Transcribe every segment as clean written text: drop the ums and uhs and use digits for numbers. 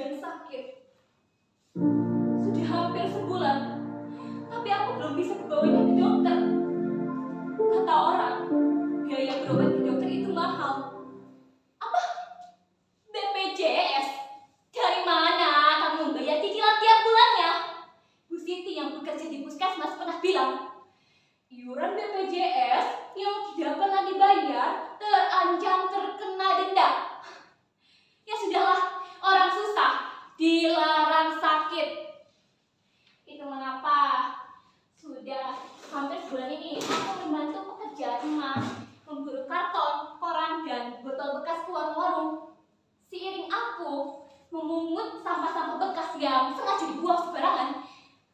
dan sakit. Sudah hampir sebulan, tapi aku belum bisa membawanya ke dokter. Kata orang, biaya berobat ke dokter itu mahal. Apa? BPJS? Dari mana kamu membayar cicilan tiap bulannya? Bu Siti yang bekerja di puskesmas pernah bilang, iuran BPJS yang tidak pernah dibayar terancam terkena denda. Ya sudahlah, orang susah dilarang sakit. Itu mengapa sudah hampir sebulan ini aku membantu pekerjaan emak memburu karton, koran, dan botol bekas ke warung-warung. Seiring aku memungut sampah-sampah bekas yang sengaja dibuang sembarangan,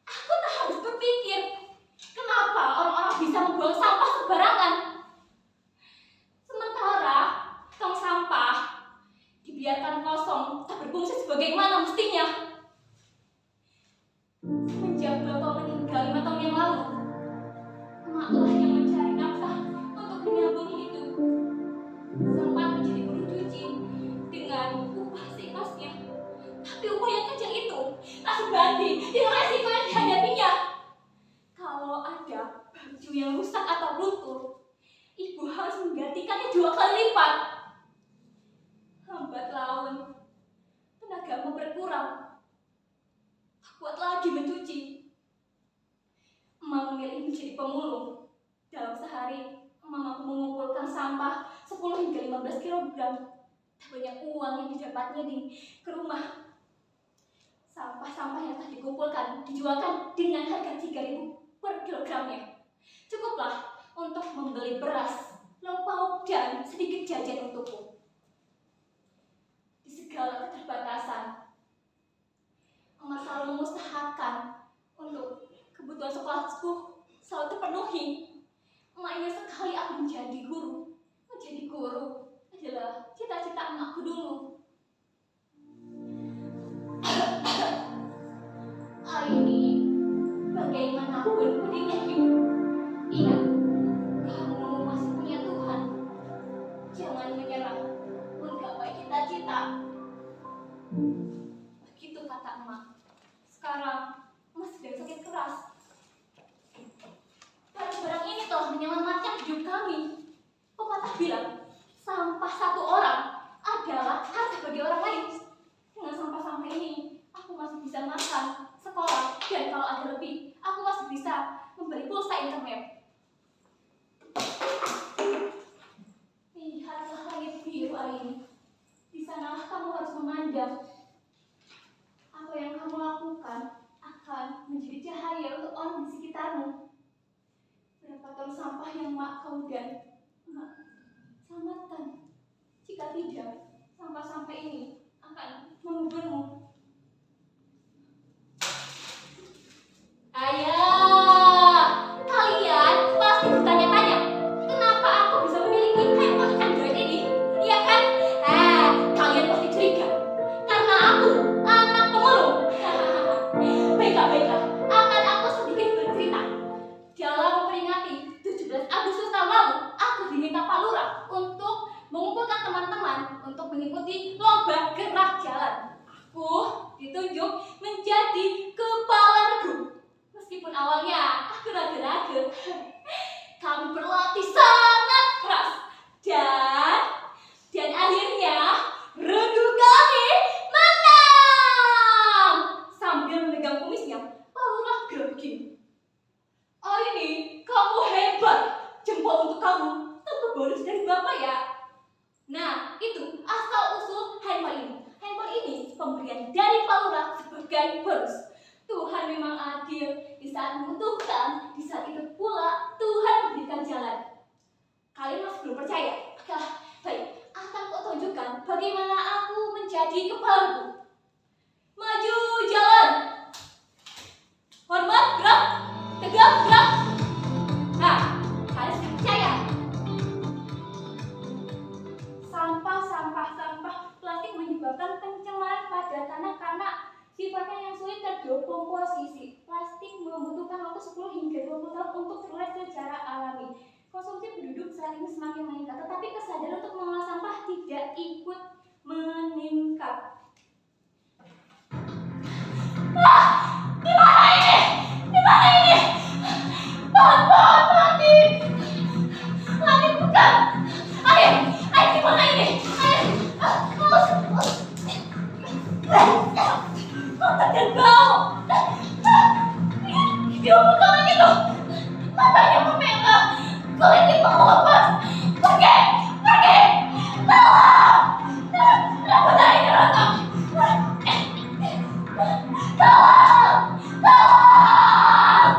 aku tak harus berpikir kenapa orang-orang bisa membuang sampah sembarangan. Sementara tong sampah dibiarkan kosong, tak berfungsi sebagaimana mestinya. Semenjak bapak meninggal 5 tahun yang lalu, emaklah yang mencari nafkah untuk menyambung hidup. Sempat menjadi buruh cuci dengan upah seikhlasnya, tapi upah yang kecil itu tak sebanding dengan resiko yang dihadapinya. Kalau ada baju yang rusak atau luntur, ibu harus menggantikannya 2 kali lipat. Lambat laun, tenagamu berkurang. Tak kuat lagi mencuci. Emak memilih menjadi pemulung. Dalam sehari, emak mampu mengumpulkan sampah 10 hingga 15 kilogram. Tak banyak uang yang didapatnya ke rumah. Sampah-sampah yang telah dikumpulkan dijualkan dengan harga 3.000 per kilogramnya. Cukuplah untuk membeli beras, lauk pauk, dan sedikit jajan untukku. Di segala keterbatasan, emak selalu mengusahakan untuk kebutuhan sekolahku selalu terpenuhi. Emak ingin sekali aku menjadi guru. Menjadi guru adalah cita-cita emakku dulu. Ini bagaimanapun pedihnya hidup, ingat, kamu masih punya Tuhan. Jangan menyerah, menggapai cita-cita. Begitu kata emak. Sekarang emak sedang sakit keras. Barang-barang ini telah menyelamatkan hidup kami. Pepatah bilang, sampah satu orang adalah harta bagi orang lain. Dengan sampah-sampah ini, aku masih bisa makan, sekolah, dan kalau ada lebih, aku masih bisa membeli pulsa internet. Lihatlah langit biru hari ini. Di sanalah kamu harus memandang. Apa yang kamu lakukan akan menjadi cahaya untuk orang di sekitarmu. Berapa ton sampah yang mak kau dan mak selamatkan? Jika tidak, sampah-sampah ini akan menguburmu. Ayah, kalian pasti bertanya-tanya, kenapa aku bisa memiliki handphone Android ini? Iya kan? Kalian pasti curiga, karena aku anak pemulung. Baiklah, akan aku sedikit bercerita. Dalam memperingati 17 Agustus tahun lalu, aku diminta Pak Lurah untuk mengumpulkan teman-teman untuk mengikuti lomba gerak jalan. Aku ditunjuk menjadi kepala regu. Meskipun awalnya aku ragu-ragu, kami berlatih sangat keras dan akhirnya regu kami menang. Sambil memegang kumisnya, Pak Lurah gerak begini. Ini kamu hebat, jempol untuk kamu, tentu bonus dari Bapak ya. Nah, itu asal-usul handphone ini. Handphone ini pemberian dari Pak Lurah sebagai bonus. Tuhan memang adil. Di saat membutuhkan, di saat itu pula Tuhan memberikan jalan. Kalian masih belum percaya? Baik, akan aku tunjukkan bagaimana aku menjadi kepalaku. Maju jalan. Hormat gerak. Tegak gerak. Nah, kalian sudah percaya? Sampah plastik menyebabkan pencemaran pada tanah karena sifatnya yang sulit terdekomposisi. Plastik membutuhkan waktu 10 hingga 20 tahun untuk terlihat secara alami. Konsumsi penduduk saat ini semakin meningkat, tetapi kesadaran untuk mengolah sampah tidak ikut meningkat. Kenapa tarik rontok? Tolong! Tolong!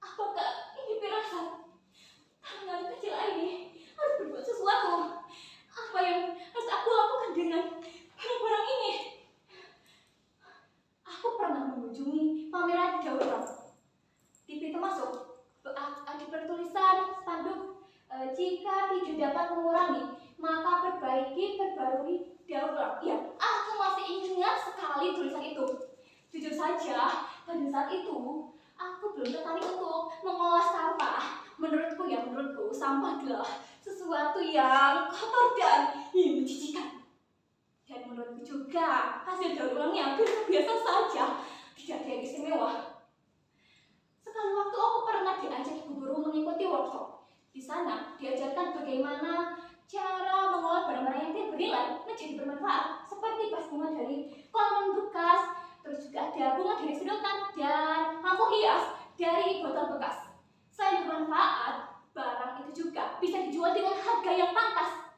Apakah ini firasat? Tangan kecil ini harus berbuat sesuatu. Apa yang harus aku lakukan dengan barang-barang ini? Aku pernah mengunjungi pameran daur ulang. Di pintu masuk ada bertulisan spanduk, jika tidak dapat mengurangi, maka perbaiki, perbarui, daur ulang. Ya, aku masih ingat sekali tulisan itu. Jujur saja, pada saat itu aku belum tertarik untuk mengolah sampah. Menurutku sampah adalah sesuatu yang kotor dan menjijikan. Dan menurutku juga hasil daur ulangnya biasa saja, tidak ada yang istimewa. Sekali waktu aku pernah diajak ibu guru mengikuti workshop. Di sana diajarkan bagaimana cara mengolah barang-barang yang tidak bernilai menjadi bermanfaat, seperti vas bunga dari kolam bekas, terus juga ada bunga dari sedotan dan lampu hias dari botol bekas. Selain bermanfaat, barang itu juga bisa dijual dengan harga yang pantas.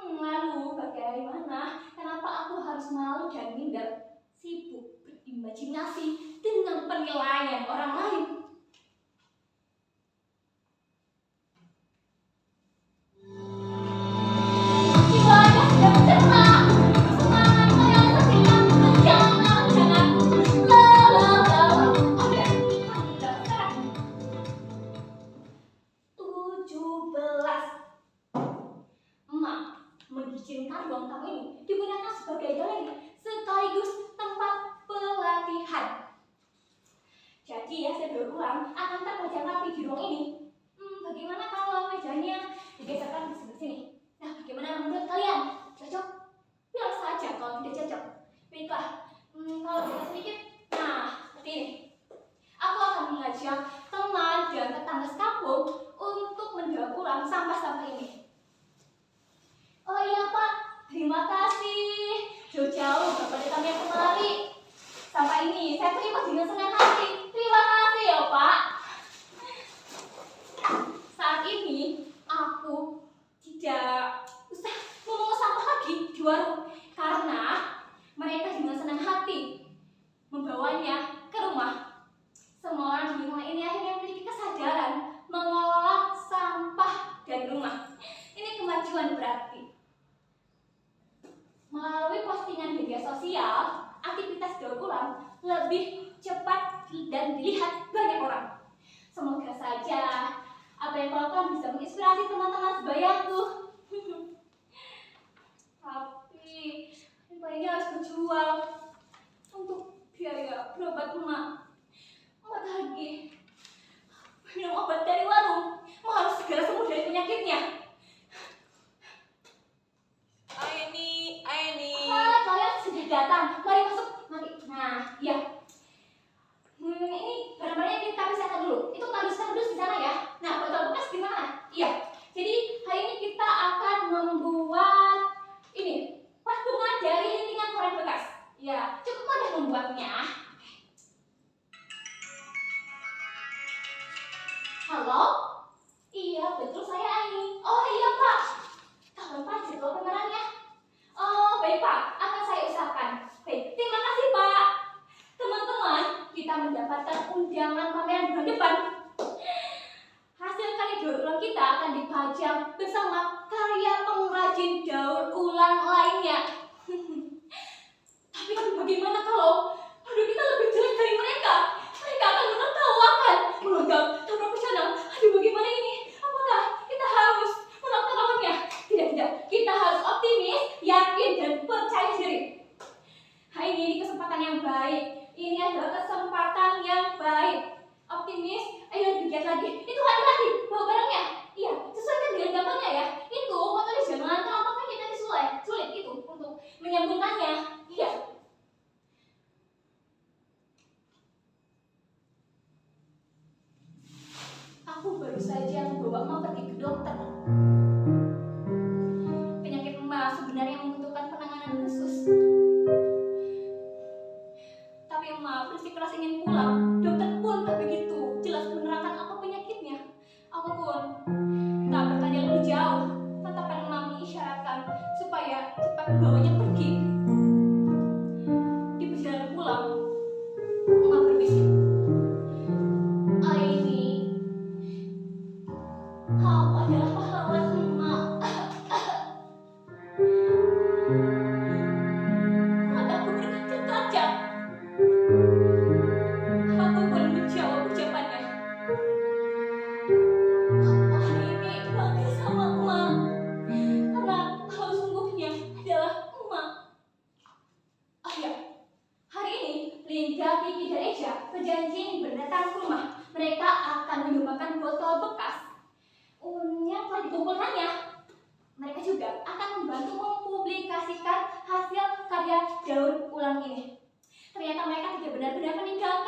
Lalu bagaimana? Kenapa aku harus malu dan minder? Sibuk berimajinasi dengan penilaian orang lain. Jiwanya sudah mencerna. Semangat merealisasikan rencana-rencanaku. La la la. Oh ya, sudah sekarang 17. Emak mengizinkan ruang tamu ini digunakan sebagai galeri sekaligus tempat pelatihan. Jadi ya, saya berulang akan terpajang rapi di ruang ini. Bagaimana kalau mejanya digeserkan di sebelah sini? Nah, bagaimana menurut kalian? Cocok? Bilang saja kalau tidak cocok. Baiklah, kalau tidak sedikit, nah seperti ini. Aku akan mengajak teman dan tetangga sekampung untuk mendaur ulang sampah-sampah ini. Oh iya Pak, terima kasih. Jauh-jauh Bapak datang yang kemari. Sampah ini saya terima dengan senang hati. Terima kasih ya Pak. Saat ini aku tidak usah memungut sampah lagi di warung karena mereka dengan senang hati membawanya ke rumah. Semua orang di rumah ini akhirnya memiliki kesadaran mengolah sampah dari rumah. Ini kemajuan berarti. Melalui postingan media sosial, aktivitas daur ulang lebih cepat dan dilihat banyak orang. Semoga saja apa yang kau lakukan bisa menginspirasi teman-teman sebayaku. Tapi ini harus berjuang untuk biaya berobat emak. Emak lagi minum obat dari warung, emak harus segera sembuh dari penyakitnya. Aini. Kalian sudah datang. Mari masuk. Mari. Nah, ya. Ini barang-barangnya kita pisahkan dulu. Itu kardus-kardus di sana ya. Nah, botol bekas di mana? Iya. Jadi hari ini kita akan membuat ini vas bunga dari lintingan koran bekas. Ya, cukup mudah membuatnya. Halo? Iya, betul saya Aini. Oh iya Pak. Kapan Pak jadwal pemerannya? Oh baik Pak, akan saya usahakan. Baik, terima kasih Pak. Teman-teman, kita mendapatkan undangan pameran bulan depan. Hasil karya daur ulang kita akan dipajang bersama karya pengrajin daur ulang lainnya. Tapi bagaimana kalau produk kita lebih jelek dari mereka? Mereka akan menertawakan, menganggap tak profesional. Aduh, bagaimana ini? Apakah kita harus menolak tawarannya? Tidak. Kita harus optimis, yakin, dan percaya diri. Nah, ini kesempatan yang baik. Ini adalah kesempatan yang baik. Optimis, ayo lebih giat lagi. Itu hati-hati bawa barangnya. Iya, sesuaikan dengan gambarnya ya. Itu fotonya jangan tampaknya kita sulit itu untuk menyambungkannya. Iya. Aku baru saja membawa emak pergi ke dokter. Penyakit emak sebenarnya membutuhkan penanganan khusus. Tapi emak bersikeras ingin pulang. Dokter pun tak begitu jelas menerangkan apa penyakitnya. Aku Tak bertanya lebih jauh, tatapan emak mengisyaratkan supaya cepat membawanya pergi. Di perjalanan pulang, emak berbisik, Aini, kau adalah pahlawan emak. Mataku berkaca-kaca. Aku pun menjawab ucapannya. Aini bangga sama emak, karena kau sungguhnya adalah emak. Oh ya, hari ini Linda, Kiki, dan Eja berjanji berdatang ke rumah. Mereka akan menyumbangkan botol bekas yang telah dikumpulkannya. Mereka juga akan membantu mempublikasikan hasil karya daur ulang ini. Ternyata mereka tidak benar-benar meninggal